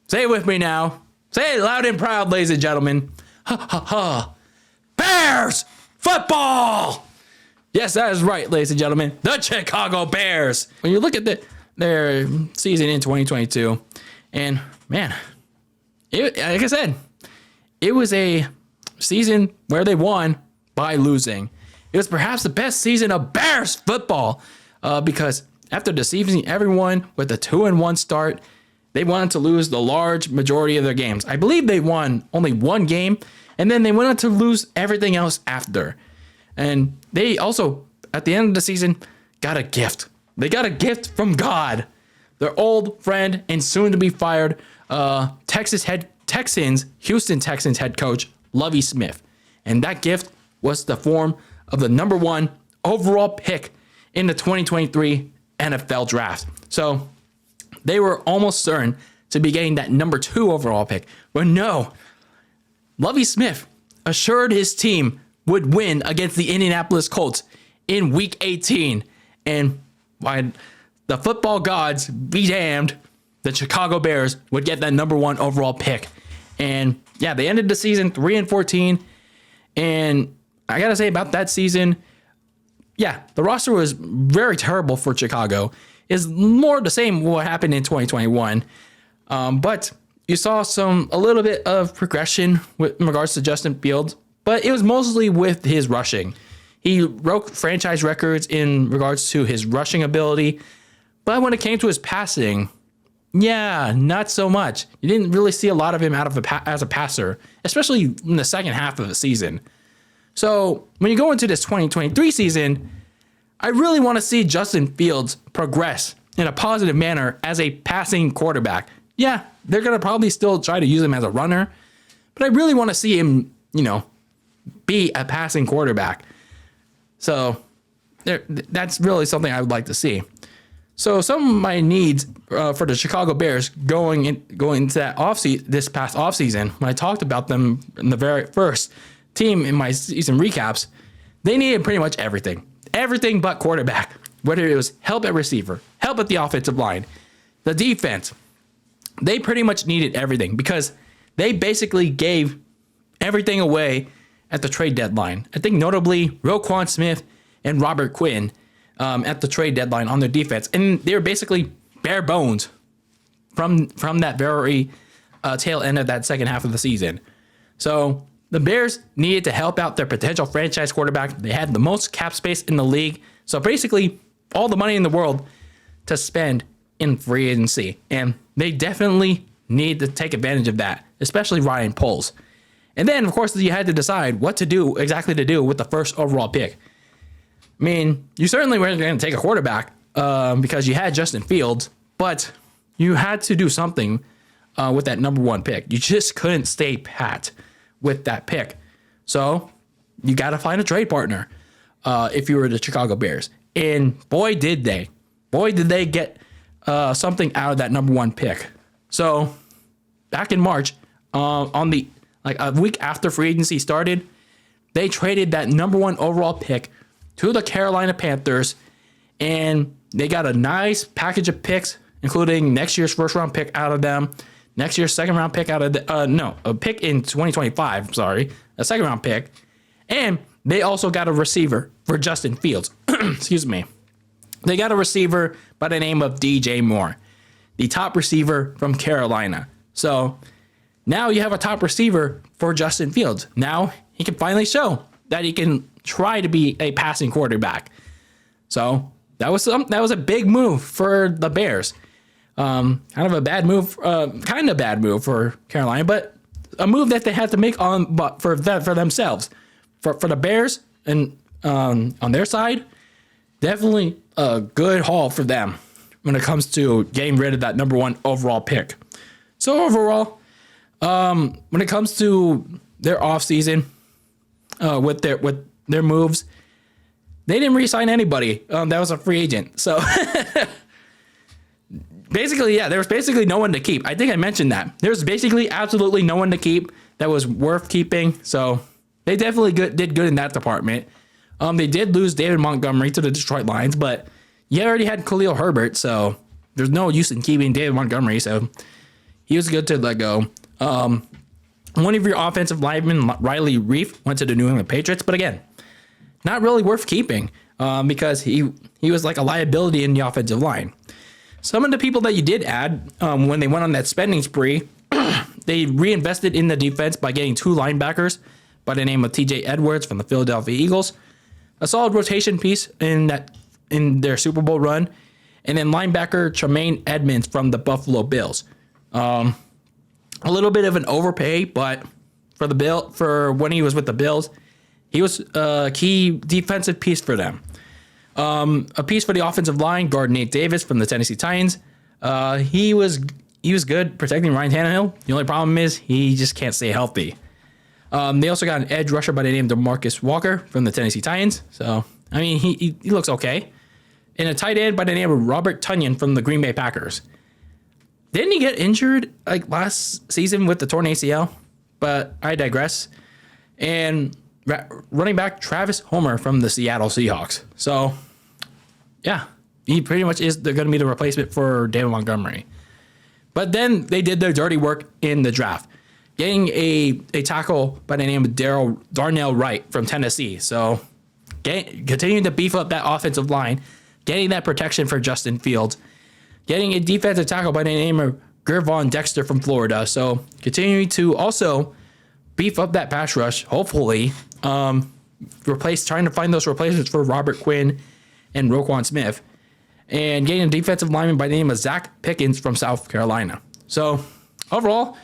Say it with me now. Say it loud and proud, ladies and gentlemen. Ha ha ha. Bears football. Yes, that is right, ladies and gentlemen. The Chicago Bears. When you look at their season in 2022, and man, like I said, it was a season where they won by losing. It was perhaps the best season of Bears football because after deceiving everyone with a 2-1 start, they wanted to lose the large majority of their games. I believe they won only one game, and then they went on to lose everything else after. And they also, at the end of the season, got a gift. They got a gift from God. Their old friend and soon to be fired Houston Texans head coach, Lovie Smith. And that gift was the form of the number 1 overall pick in the 2023 NFL draft. So they were almost certain to be getting that number 2 overall pick. But no, Lovie Smith assured his team would win against the Indianapolis Colts in week 18. And by the football gods be damned, the Chicago Bears would get that number 1 overall pick. And yeah, they ended the season 3-14. And I got to say about that season, yeah, the roster was very terrible for Chicago. It's more the same what happened in 2021. But you saw a little bit of progression in regards to Justin Fields, but it was mostly with his rushing. He broke franchise records in regards to his rushing ability, but when it came to his passing, yeah, not so much. You didn't really see a lot of him as a passer, especially in the second half of the season. So when you go into this 2023 season, I really want to see Justin Fields progress in a positive manner as a passing quarterback. Yeah, they're going to probably still try to use him as a runner, but I really want to see him, be a passing quarterback. So that's really something I would like to see. So some of my needs for the Chicago Bears going into that this past offseason, when I talked about them in the very first team in my season recaps, they needed pretty much everything. Everything but quarterback. Whether it was help at receiver, help at the offensive line, the defense. They pretty much needed everything because they basically gave everything away at the trade deadline. I think notably Roquan Smith and Robert Quinn at the trade deadline on their defense. And they were basically bare bones from that very tail end of that second half of the season. So the Bears needed to help out their potential franchise quarterback. They had the most cap space in the league. So basically all the money in the world to spend in free agency. And they definitely need to take advantage of that, especially Ryan Poles. And then, of course, you had to decide what to do with the first overall pick. I mean, you certainly weren't going to take a quarterback because you had Justin Fields, but you had to do something with that number 1 pick. You just couldn't stay pat with that pick. So you got to find a trade partner if you were the Chicago Bears. And boy, did they. Boy, did they get something out of that number 1 pick. So back in March, a week after free agency started, they traded that number 1 overall pick to the Carolina Panthers, and they got a nice package of picks, including next year's first round pick out of them, next year's second round pick out of a pick in 2025, a second round pick, and they also got a receiver for Justin Fields. Excuse me. They got a receiver by the name of DJ Moore, the top receiver from Carolina. So now you have a top receiver for Justin Fields. Now he can finally show that he can try to be a passing quarterback. So that was a big move for the Bears. Kind of a bad move for Carolina, but a move that they had to make for themselves. For the Bears and on their side, definitely a good haul for them when it comes to getting rid of that number 1 overall pick. So overall, when it comes to their offseason, with their moves, they didn't re-sign anybody that was a free agent. So basically, yeah, there was basically no one to keep. I think I mentioned that. There was basically absolutely no one to keep that was worth keeping. So they definitely did good in that department. They did lose David Montgomery to the Detroit Lions, but you already had Khalil Herbert, so there's no use in keeping David Montgomery. So he was good to let go. One of your offensive linemen, Riley Reef, went to the New England Patriots, but again, not really worth keeping because he was like a liability in the offensive line. Some of the people that you did add when they went on that spending spree, they reinvested in the defense by getting 2 linebackers by the name of TJ Edwards from the Philadelphia Eagles, a solid rotation piece in their Super Bowl run, and then linebacker Tremaine Edmonds from the Buffalo Bills. A little bit of an overpay, but for when he was with the Bills, he was a key defensive piece for them. A piece for the offensive line, guard Nate Davis from the Tennessee Titans. He was good protecting Ryan Tannehill. The only problem is he just can't stay healthy. They also got an edge rusher by the name of DeMarcus Walker from the Tennessee Titans. So, I mean, he looks okay. And a tight end by the name of Robert Tonyan from the Green Bay Packers. Didn't he get injured like last season with the torn ACL? But I digress. And running back Travis Homer from the Seattle Seahawks. So, yeah, he pretty much is going to be the replacement for David Montgomery. But then they did their dirty work in the draft, getting a tackle by the name of Darnell Wright from Tennessee. So, continuing to beef up that offensive line, getting that protection for Justin Fields, getting a defensive tackle by the name of Gervon Dexter from Florida. So, continuing to also beef up that pass rush, hopefully, trying to find those replacements for Robert Quinn and Roquan Smith, and getting a defensive lineman by the name of Zach Pickens from South Carolina. So, overall,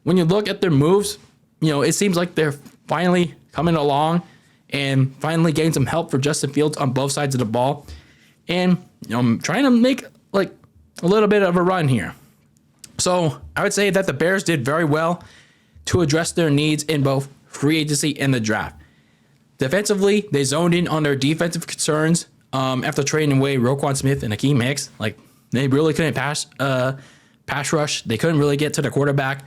when you look at their moves, it seems like they're finally coming along and finally getting some help for Justin Fields on both sides of the ball, and I'm trying to make like a little bit of a run here. So I would say that the Bears did very well to address their needs in both free agency and the draft. Defensively, they zoned in on their defensive concerns after trading away Roquan Smith and Akeem Hicks. Like, they really couldn't pass rush. They couldn't really get to the quarterback.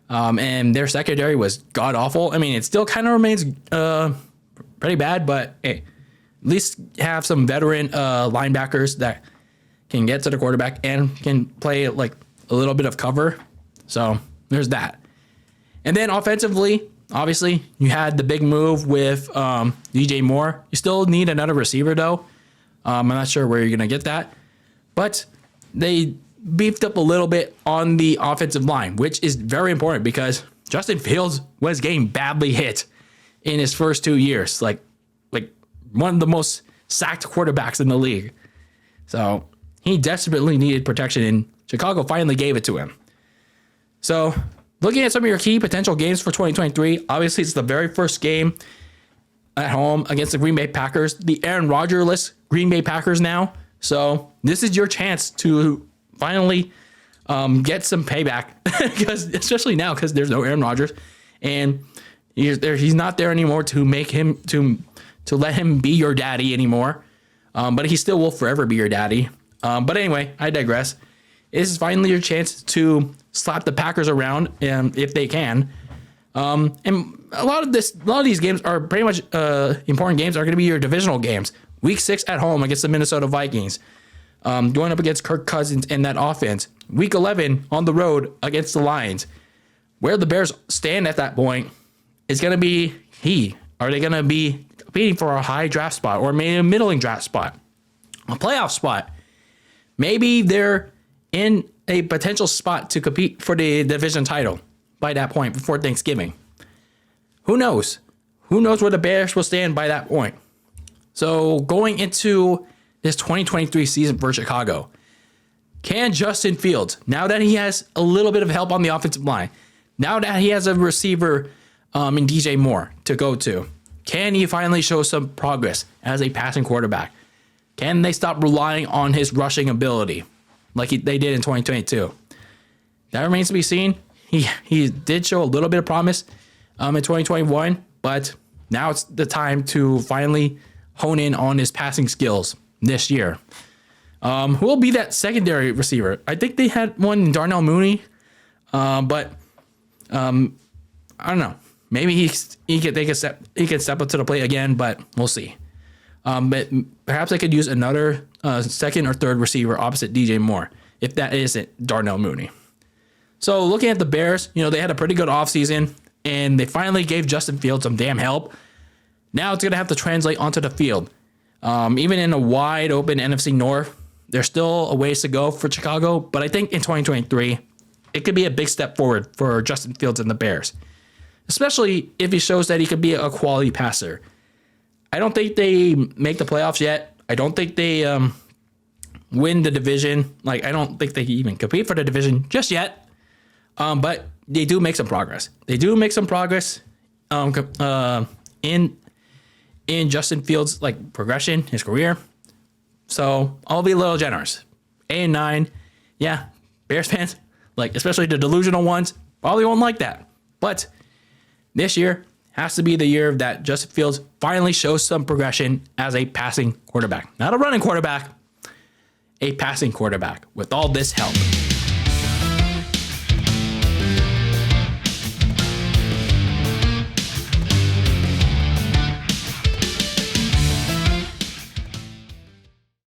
And their secondary was god awful. I mean, it still kind of remains pretty bad, but hey, at least have some veteran linebackers that can get to the quarterback and can play like a little bit of cover. So there's that. And then offensively, obviously, you had the big move with DJ Moore. You still need another receiver, though. I'm not sure where you're going to get that. But they beefed up a little bit on the offensive line, which is very important because Justin Fields was getting badly hit in his first 2 years. Like one of the most sacked quarterbacks in the league. So he desperately needed protection, and Chicago finally gave it to him. So looking at some of your key potential games for 2023, obviously it's the very first game at home against the Green Bay Packers, the Aaron Rodgers-less Green Bay Packers now. So this is your chance to finally get some payback, because especially now because there's no Aaron Rodgers, and he's not there anymore to make him to let him be your daddy anymore. But he still will forever be your daddy. But anyway, I digress. This is finally your chance to slap the Packers around, if they can. And a lot of these games are pretty much important games are going to be your divisional games. Week 6 at home against the Minnesota Vikings, going up against Kirk Cousins and that offense. Week 11 on the road against the Lions. Where the Bears stand at that point is going to be key. Are they going to be competing for a high draft spot, or maybe a middling draft spot, a playoff spot? Maybe they're in a potential spot to compete for the division title by that point before Thanksgiving. Who knows? Who knows where the Bears will stand by that point? So going into this 2023 season for Chicago, can Justin Fields, now that he has a little bit of help on the offensive line, now that he has a receiver in DJ Moore to go to, can he finally show some progress as a passing quarterback? Can they stop relying on his rushing ability like they did in 2022? That remains to be seen. He did show a little bit of promise in 2021, but now it's the time to finally hone in on his passing skills this year. Who will be that secondary receiver? I think they had one in Darnell Mooney, but I don't know. Maybe he can step up to the plate again, but we'll see. But perhaps I could use another second or third receiver opposite DJ Moore, if that isn't Darnell Mooney. So looking at the Bears, they had a pretty good offseason, and they finally gave Justin Fields some damn help. Now it's going to have to translate onto the field. Even in a wide open NFC North, there's still a ways to go for Chicago, but I think in 2023, it could be a big step forward for Justin Fields and the Bears, especially if he shows that he could be a quality passer. I don't think they make the playoffs yet. I don't think they win the division. I don't think they even compete for the division just yet. But they do make some progress. They do make some progress in Justin Fields' progression, his career. So I'll be a little generous. 8-9, yeah. Bears fans, especially the delusional ones, probably won't like that. But this year has to be the year that Justin Fields finally shows some progression as a passing quarterback, not a running quarterback, a passing quarterback with all this help.